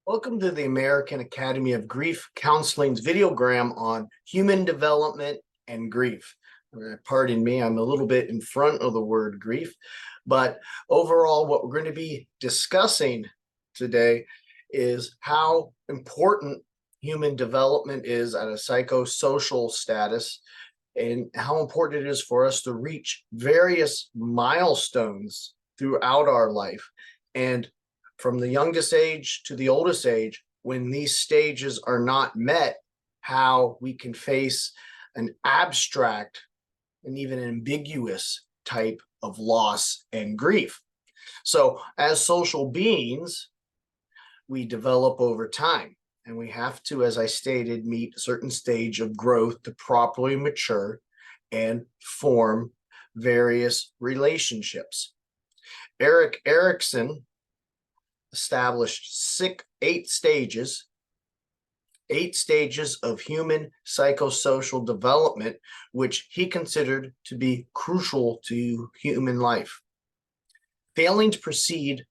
Welcome to the American Academy of Grief Counseling's videogram on human development and grief. Pardon me, I'm a little bit in front of the word grief, but overall, what we're going to be discussing today is how important human development is at a psychosocial status and how important it is for us to reach various milestones throughout our life. And from the youngest age to the oldest age, when these stages are not met, how we can face an abstract and even ambiguous type of loss and grief. So as social beings, we develop over time, and we have to, as I stated, meet a certain stage of growth to properly mature and form various relationships. Erik Erikson established eight stages of human psychosocial development, which he considered to be crucial to human life. Failing to proceed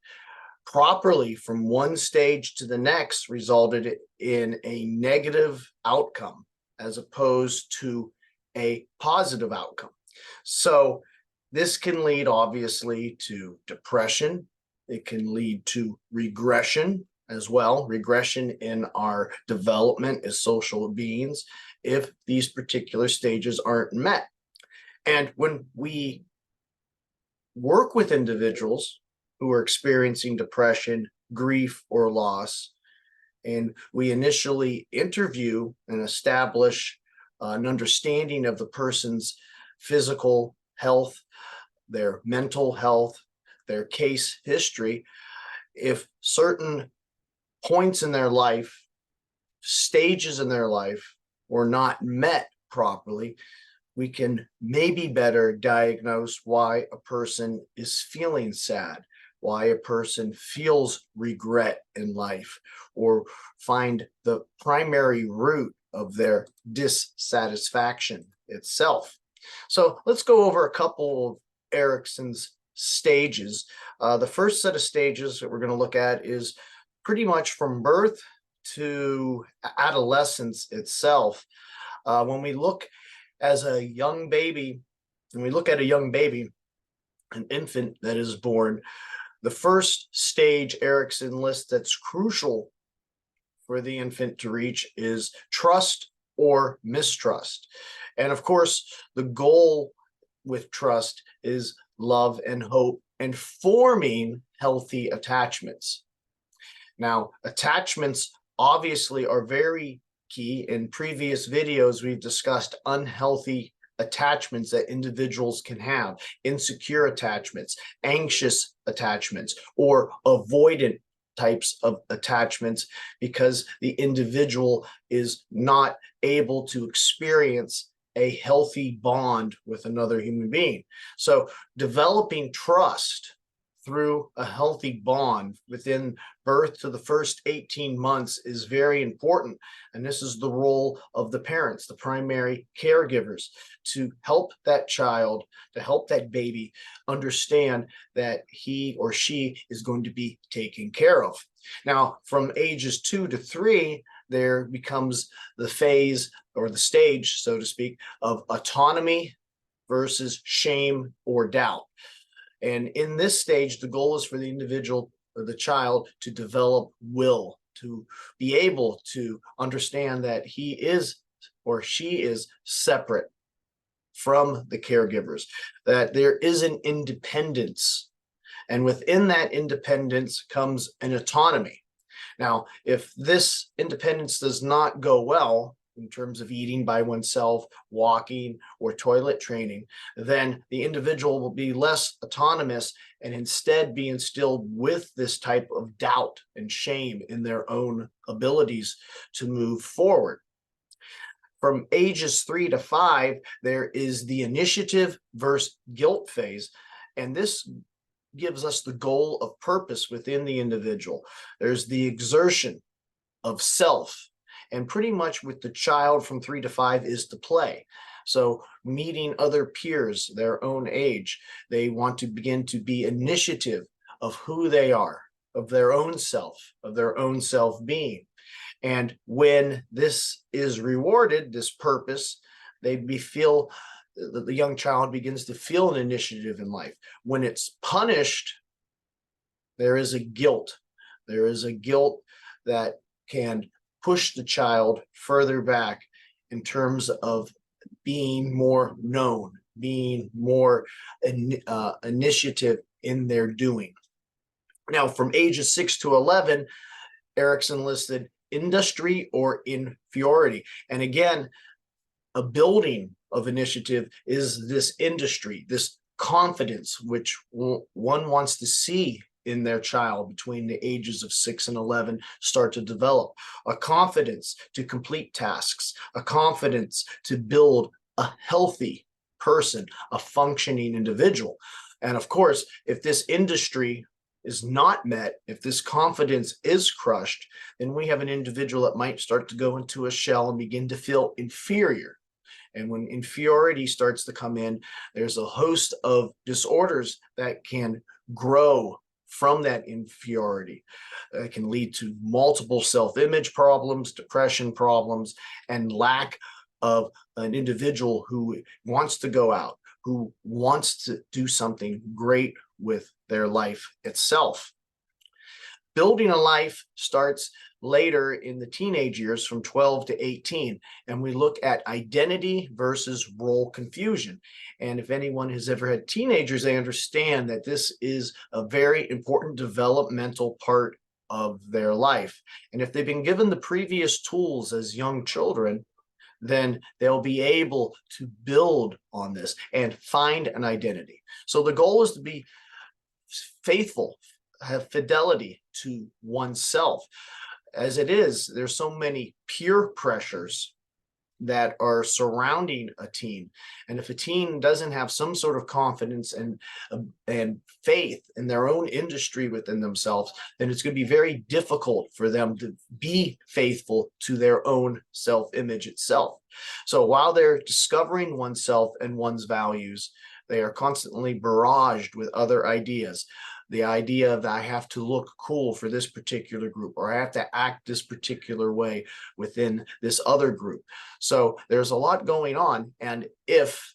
properly from one stage to the next resulted in a negative outcome as opposed to a positive outcome. So this can lead obviously to depression. It can lead to regression as well, regression in our development as social beings if these particular stages aren't met. And when we work with individuals who are experiencing depression, grief, or loss, and we initially interview and establish an understanding of the person's physical health, their mental health, their case history, if certain points in their life, stages in their life were not met properly, we can maybe better diagnose why a person is feeling sad, why a person feels regret in life, or find the primary root of their dissatisfaction itself. So let's go over a couple of Erikson's stages. The first set of stages that we're going to look at is pretty much from birth to adolescence itself. When we look as a young baby, an infant that is born, the first stage Erikson lists that's crucial for the infant to reach is trust or mistrust. And of course, the goal with trust is love and hope and forming healthy attachments. Now, attachments obviously are very key. In previous videos, we've discussed unhealthy attachments that individuals can have, insecure attachments, anxious attachments, or avoidant types of attachments because the individual is not able to experience a healthy bond with another human being. So developing trust through a healthy bond within birth to the first 18 months is very important. And this is the role of the parents, the primary caregivers, to help that child, to help that baby understand that he or she is going to be taken care of. Now, from ages 2 to 3, there becomes the phase or the stage, so to speak, of autonomy versus shame or doubt. And in this stage, the goal is for the individual or the child to develop will, to be able to understand that he is or she is separate from the caregivers, that there is an independence. And within that independence comes an autonomy. Now, if this independence does not go well, in terms of eating by oneself, walking, or toilet training, then the individual will be less autonomous and instead be instilled with this type of doubt and shame in their own abilities to move forward. From ages 3 to 5, there is the initiative versus guilt phase, and this gives us the goal of purpose within the individual. There's the exertion of self. And pretty much with the child from 3 to 5 is to play. So meeting other peers their own age, they want to begin to be initiative of who they are. of their own self, of their own self-being. And when this is rewarded, this purpose, the young child begins to feel an initiative in life. When it's punished, there is a guilt. There is a guilt that can push the child further back in terms of being more known, being more initiative in their doing. Now, from ages 6 to 11, Erikson listed industry or inferiority. And again, a building of initiative is this industry, this confidence, which one wants to see in their child between the ages of 6 and 11 start to develop. A confidence to complete tasks, a confidence to build a healthy person, a functioning individual. And of course, if this industry is not met, if this confidence is crushed, then we have an individual that might start to go into a shell and begin to feel inferior. And when inferiority starts to come in, there's a host of disorders that can grow from that inferiority. It can lead to multiple self-image problems, depression problems, and lack of an individual who wants to go out, who wants to do something great with their life itself. Building a life starts later in the teenage years from 12 to 18, and we look at identity versus role confusion. And if anyone has ever had teenagers, they understand that this is a very important developmental part of their life. And if they've been given the previous tools as young children, then they'll be able to build on this and find an identity. So the goal is to be faithful, have fidelity to oneself. As it is, there's so many peer pressures that are surrounding a teen. And if a teen doesn't have some sort of confidence and faith in their own industry within themselves, then it's going to be very difficult for them to be faithful to their own self-image itself. So while they're discovering oneself and one's values, they are constantly barraged with other ideas. The idea that I have to look cool for this particular group, or I have to act this particular way within this other group. So there's a lot going on. And if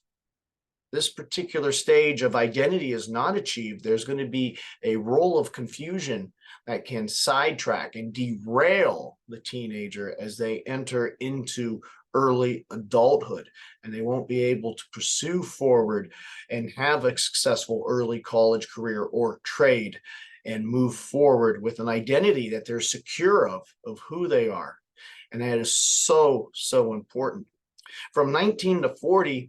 this particular stage of identity is not achieved, there's going to be a role of confusion that can sidetrack and derail the teenager as they enter into early adulthood, and they won't be able to pursue forward and have a successful early college career or trade and move forward with an identity that they're secure of who they are. And that is so, so important. From 19 to 40,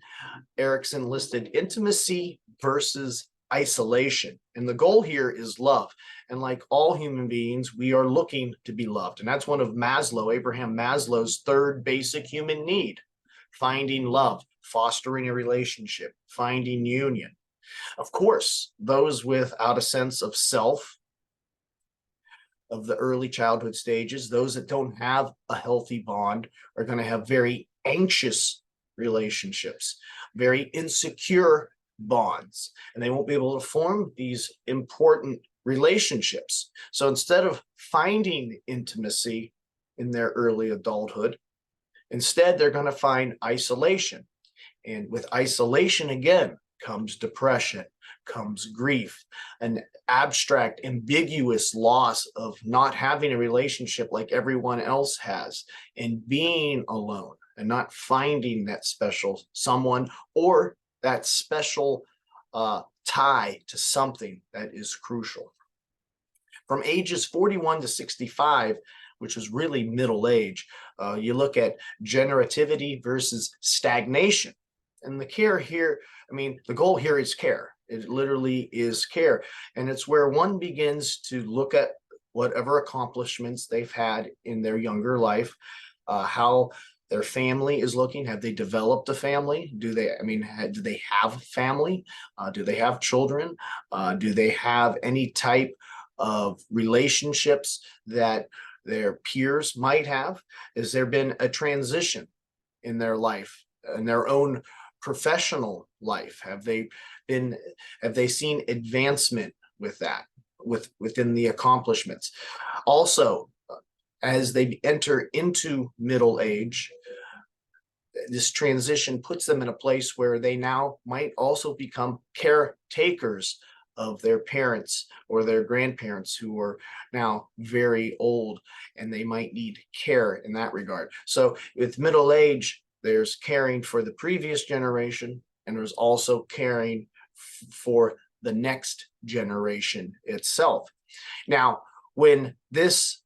Erikson listed intimacy versus isolation. And the goal here is love. And like all human beings, we are looking to be loved. And that's one of Abraham Maslow's third basic human need: finding love, fostering a relationship, finding union. Of course, those without a sense of self, of the early childhood stages, those that don't have a healthy bond are going to have very anxious relationships, very insecure bonds, and they won't be able to form these important relationships. So instead of finding intimacy in their early adulthood, instead they're going to find isolation. And with isolation, again, comes depression, comes grief, an abstract, ambiguous loss of not having a relationship like everyone else has, and being alone and not finding that special someone or that special tie to something that is crucial. From ages 41 to 65, which is really middle age, you look at generativity versus stagnation. And the care here, the goal here is care. It literally is care. And it's where one begins to look at whatever accomplishments they've had in their younger life, how their family is looking. Have they developed a family? Do they have a family? Do they have children? Do they have any type of relationships that their peers might have? Has there been a transition in their life, in their own professional life? Have they seen advancement with that? within the accomplishments. Also, as they enter into middle age, this transition puts them in a place where they now might also become caretakers of their parents or their grandparents who are now very old, and they might need care in that regard. So with middle age, there's caring for the previous generation, and there's also caring for the next generation itself. Now, when this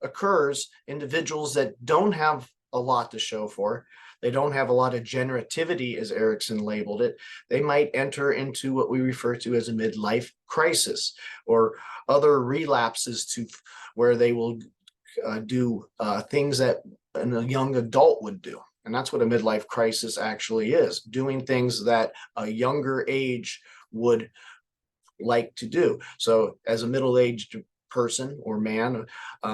occurs, individuals that don't have a lot to show for, they don't have a lot of generativity, as Erickson labeled it, they might enter into what we refer to as a midlife crisis, or other relapses to where they will do things that a young adult would do. And that's what a midlife crisis actually is, doing things that a younger age would like to do. So as a middle-aged person or man,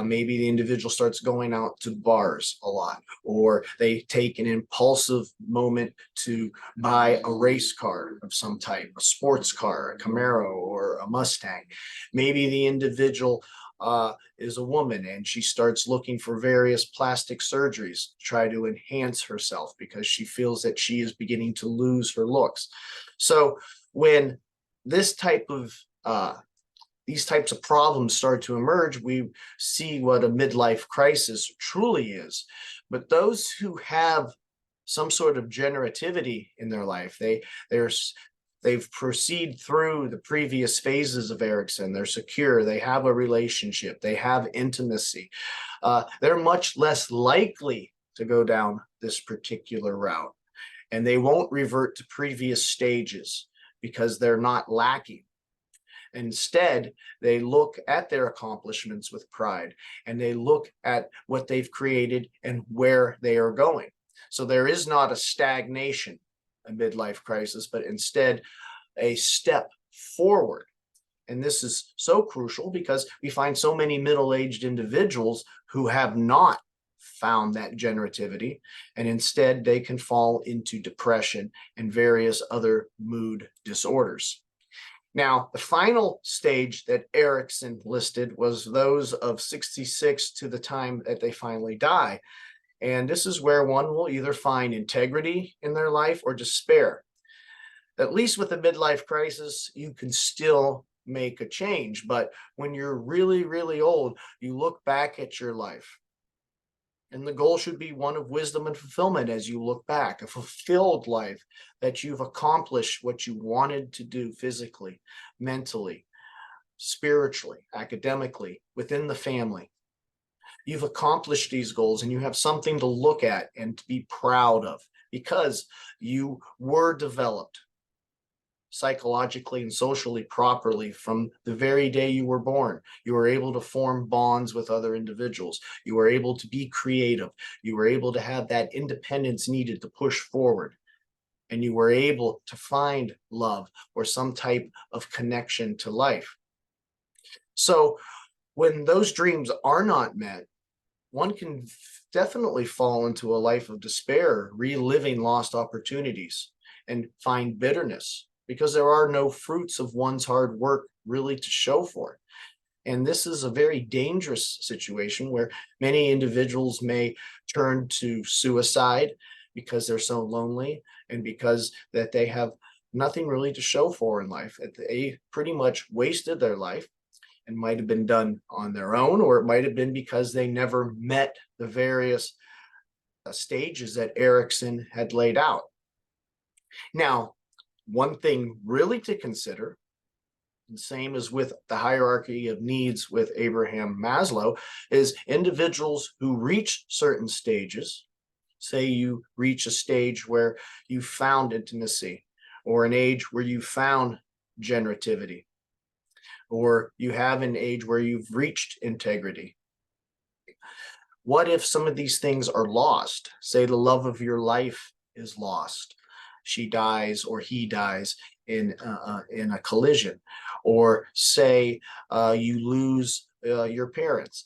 maybe the individual starts going out to bars a lot, or they take an impulsive moment to buy a race car of some type, a sports car, a Camaro or a Mustang. Maybe the individual is a woman and she starts looking for various plastic surgeries to try to enhance herself because she feels that she is beginning to lose her looks. So when this type of these types of problems start to emerge, we see what a midlife crisis truly is. But those who have some sort of generativity in their life, they've proceeded through the previous phases of Erickson. They're secure, they have a relationship, they have intimacy. They're much less likely to go down this particular route, and they won't revert to previous stages because they're not lacking. Instead, they look at their accomplishments with pride, and they look at what they've created and where they are going. So there is not a stagnation, a midlife crisis, but instead a step forward. And this is so crucial because we find so many middle-aged individuals who have not found that generativity, and instead they can fall into depression and various other mood disorders. Now, the final stage that Erickson listed was those of 66 to the time that they finally die. And this is where one will either find integrity in their life or despair. At least with a midlife crisis, you can still make a change. But when you're really, really old, you look back at your life. And the goal should be one of wisdom and fulfillment as you look back, a fulfilled life, that you've accomplished what you wanted to do physically, mentally, spiritually, academically, within the family. You've accomplished these goals and you have something to look at and to be proud of because you were developed psychologically and socially properly from the very day you were born. You were able to form bonds with other individuals. You were able to be creative. You were able to have that independence needed to push forward. And you were able to find love or some type of connection to life. So when those dreams are not met, one can definitely fall into a life of despair, reliving lost opportunities, and find bitterness, because there are no fruits of one's hard work really to show for it. And this is a very dangerous situation where many individuals may turn to suicide because they're so lonely and because that they have nothing really to show for in life. They pretty much wasted their life, and might have been done on their own, or it might have been because they never met the various stages that Erickson had laid out. Now, one thing really to consider, the same as with the hierarchy of needs with Abraham Maslow, is individuals who reach certain stages. Say you reach a stage where you found intimacy, or an age where you found generativity, or you have an age where you've reached integrity. What if some of these things are lost? Say the love of your life is lost. She dies or he dies in a collision, or say you lose your parents.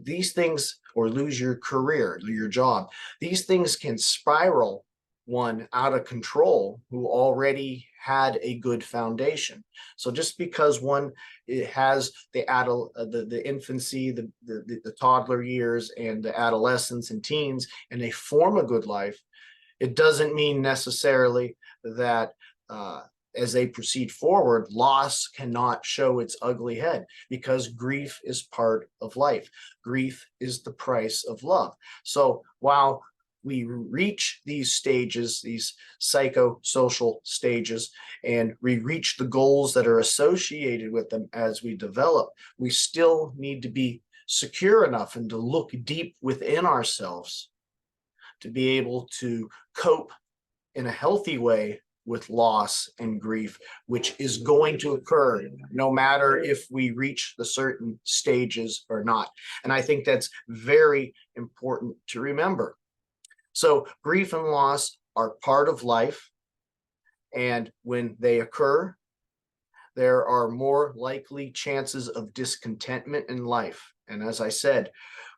These things, or lose your career, your job. These things can spiral one out of control who already had a good foundation. So just because one has the infancy, the toddler years, and the adolescence and teens, and they form a good life, it doesn't mean necessarily that as they proceed forward, loss cannot show its ugly head, because grief is part of life. Grief is the price of love. So while we reach these stages, these psychosocial stages, and we reach the goals that are associated with them as we develop, we still need to be secure enough and to look deep within ourselves to be able to cope in a healthy way with loss and grief, which is going to occur no matter if we reach the certain stages or not. And I think that's very important to remember. So grief and loss are part of life, and when they occur, there are more likely chances of discontentment in life. And as I said,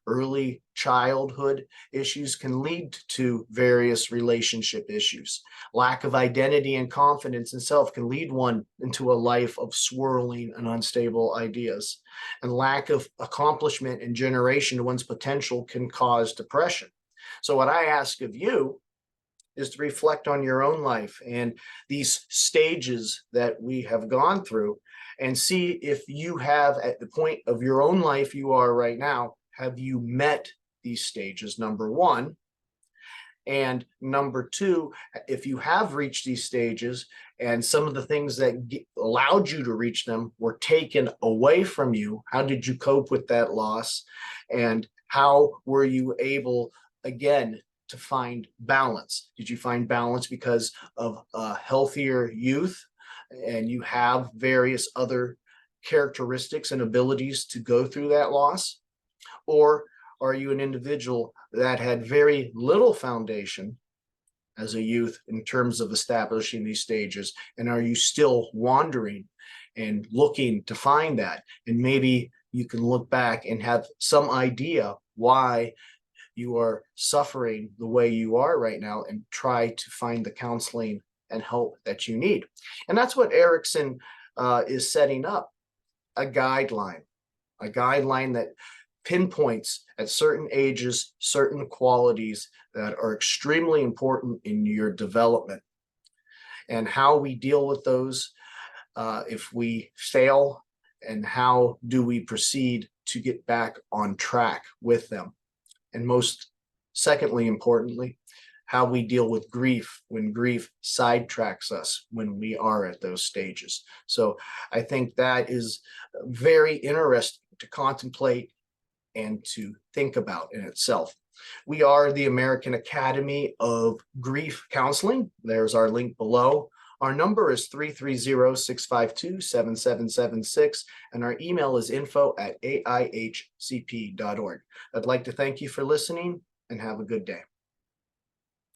early childhood issues can lead to various relationship issues. Lack of identity and confidence in self can lead one into a life of swirling and unstable ideas. And lack of accomplishment and generation to one's potential can cause depression. So what I ask of you is to reflect on your own life and these stages that we have gone through, and see if you have, at the point of your own life you are right now, have you met these stages, number one? And number two, if you have reached these stages and some of the things that allowed you to reach them were taken away from you, how did you cope with that loss? And how were you able, again, to find balance? Did you find balance because of a healthier youth and you have various other characteristics and abilities to go through that loss? Or are you an individual that had very little foundation as a youth in terms of establishing these stages? And are you still wandering and looking to find that? And maybe you can look back and have some idea why you are suffering the way you are right now, and try to find the counseling and help that you need. And that's what Erickson is setting up, a guideline that pinpoints at certain ages, certain qualities that are extremely important in your development, and how we deal with those if we fail, and how do we proceed to get back on track with them. And most secondly, importantly, how we deal with grief when grief sidetracks us when we are at those stages. So I think that is very interesting to contemplate and to think about in itself. We are the American Academy of Grief Counseling. There's our link below. Our number is 330-652-7776, and our email is info@AIHCP.org. I'd like to thank you for listening, and have a good day.